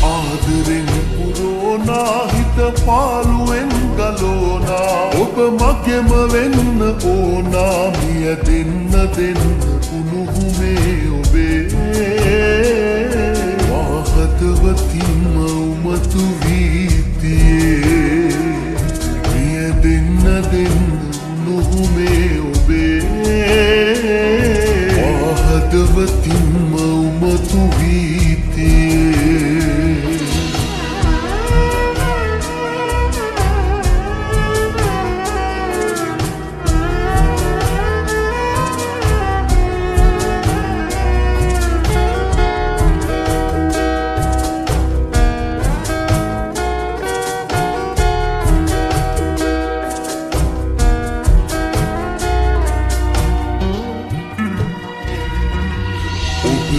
ආදරෙන් පුරෝනා හිත පාළුවෙන් ගලෝනා ඔබ මගෙම වෙන්න ඕනා මිය දෙන්න උණුහුමේ ඔබේ වාහතවතින්ම උමතු වීතියේ මිය දෙන්න උණුහුමේ ඔබේ වාහතවතින්ම උමතු වීතියේ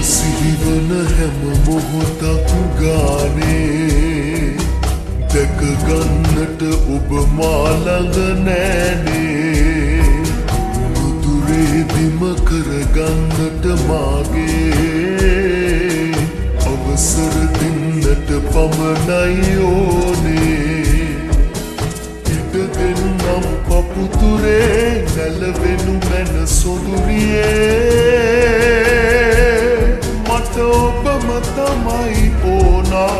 සිහිවන හැම මොහොතක් ගානේ දැක ගන්නට ඔබ මා ළඟ නෑනේ මුදුරේදිම කරගන්නට මාගේ අවසර දෙන්නට පමණයි ඕනේ ඉඩ දෙන්නම් පපුතුරේ නැලවෙනු මැන සොඳුරියේ ඔබම තමයි ඕනා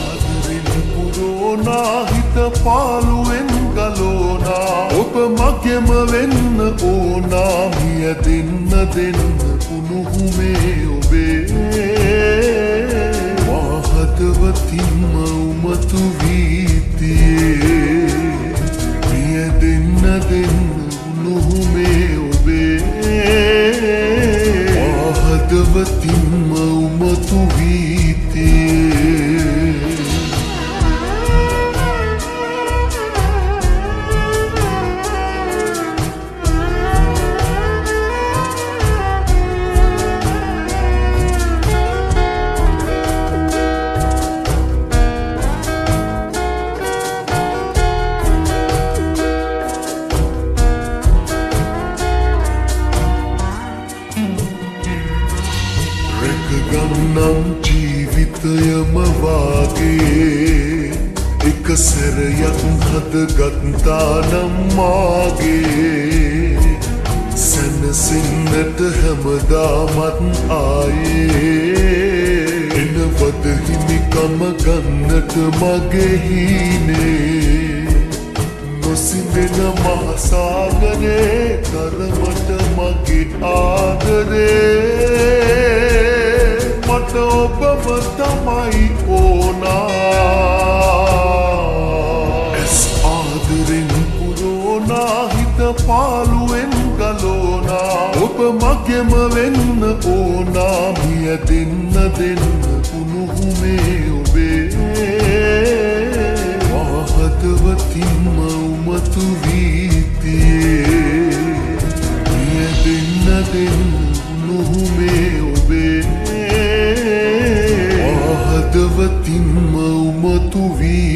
ආදරෙන් පුරෝනා හිත පාළුවෙන් ගලෝනා ඔබ මගෙම වෙන්න ඕනා මිය දෙන්න උණුහුමේ ඔබේ වාහතවතින්ම උමතු වීතියේ මිය දෙන්න උණුහුමේ ඔබේ වාහතවතින්ම උමතු වීතියේ ගන්නම් ජීවිතයම වාගේ එක සැරයක් හදගත්තානම් මාගේ සැනසෙන්නට හැමදාමත් ආයේ එනවද හිමිකම ගන්නට මගේ හීනේ නොසිඳෙන මහසාගරේ තරමට මගේ ආදරේ මට ඔබම තමයි ඕනා ඇස් ආදරෙන් පුරෝනා හිත පාළුවෙන් ගලෝනා ඔබ මගෙම වෙන්න ඕනා මිය දෙන්න උණුහුමේ ඔබේ වාහතවතින්ම උමතු වීතියේ මිය දෙන්න උණුහුමේ ඔබේ වාහතවතින්ම උමතු වී